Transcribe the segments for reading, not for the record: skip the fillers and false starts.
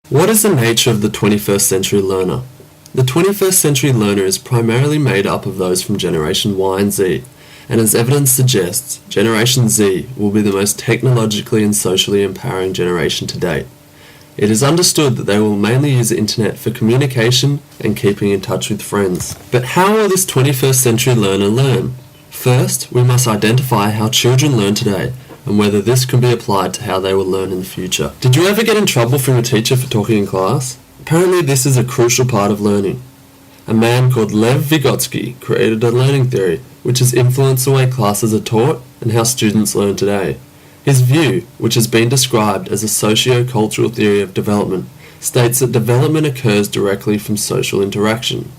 What is the nature of the 21st century learner? The 21st century learner is primarily made up of those from Generation Y and Z, and as evidence suggests, Generation Z will be the most technologically and socially empowering generation to date. It is understood that they will mainly use the internet for communication and keeping in touch with friends. But how will this 21st century learner learn? First, we must identify how children learn today and whether this can be applied to how they will learn in the future. Did you ever get in trouble from a teacher for talking in class? Apparently this is a crucial part of learning. A man called Lev Vygotsky created a learning theory which has influenced the way classes are taught and how students learn today. His view, which has been described as a socio-cultural theory of development, states that development occurs directly from social interaction.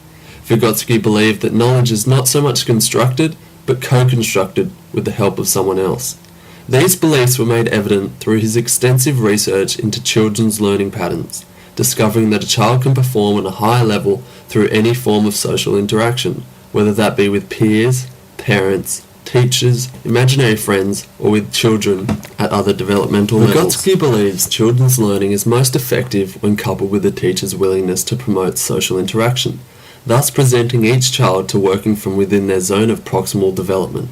Vygotsky believed that knowledge is not so much constructed, but co-constructed with the help of someone else. These beliefs were made evident through his extensive research into children's learning patterns, discovering that a child can perform on a higher level through any form of social interaction, whether that be with peers, parents, teachers, imaginary friends, or with children at other developmental levels. Vygotsky believes children's learning is most effective when coupled with the teacher's willingness to promote social interaction, thus presenting each child to working from within their zone of proximal development.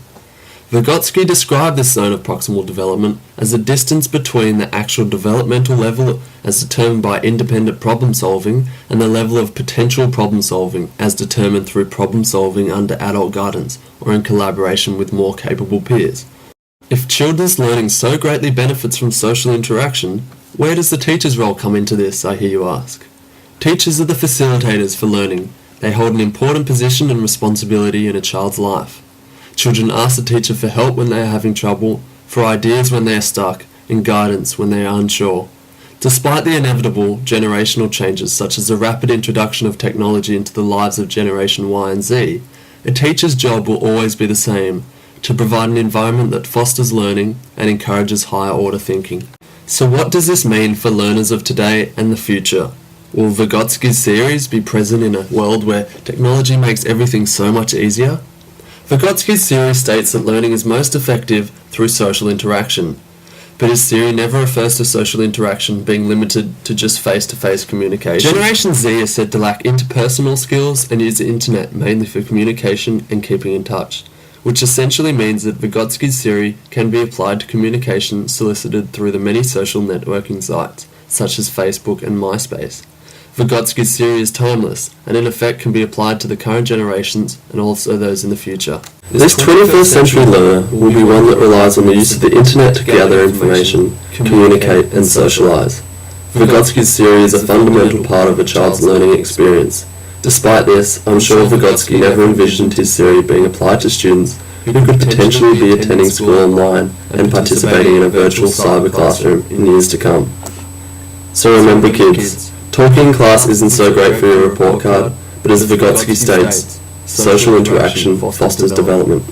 Vygotsky described this zone of proximal development as the distance between the actual developmental level as determined by independent problem solving and the level of potential problem solving as determined through problem solving under adult guidance or in collaboration with more capable peers. If children's learning so greatly benefits from social interaction, where does the teacher's role come into this, I hear you ask? Teachers are the facilitators for learning. They hold an important position and responsibility in a child's life. Children ask the teacher for help when they are having trouble, for ideas when they are stuck, and guidance when they are unsure. Despite the inevitable generational changes such as the rapid introduction of technology into the lives of Generation Y and Z, a teacher's job will always be the same, to provide an environment that fosters learning and encourages higher order thinking. So what does this mean for learners of today and the future? Will Vygotsky's theories be present in a world where technology makes everything so much easier? Vygotsky's theory states that learning is most effective through social interaction, but his theory never refers to social interaction being limited to just face-to-face communication. Generation Z is said to lack interpersonal skills and use the internet mainly for communication and keeping in touch, which essentially means that Vygotsky's theory can be applied to communication solicited through the many social networking sites, such as Facebook and MySpace. Vygotsky's theory is timeless, and in effect can be applied to the current generations and also those in the future. This 21st century learner will be one that relies on the use of the internet to gather information, communicate and socialise. Vygotsky's theory is a fundamental part of a child's learning experience. Despite this, I'm sure Vygotsky never envisioned his theory being applied to students who could potentially be attending school online and participating in a virtual cyber classroom in years to come. So remember kids, talking in class isn't so great for your report card, but as Vygotsky states, social interaction fosters development.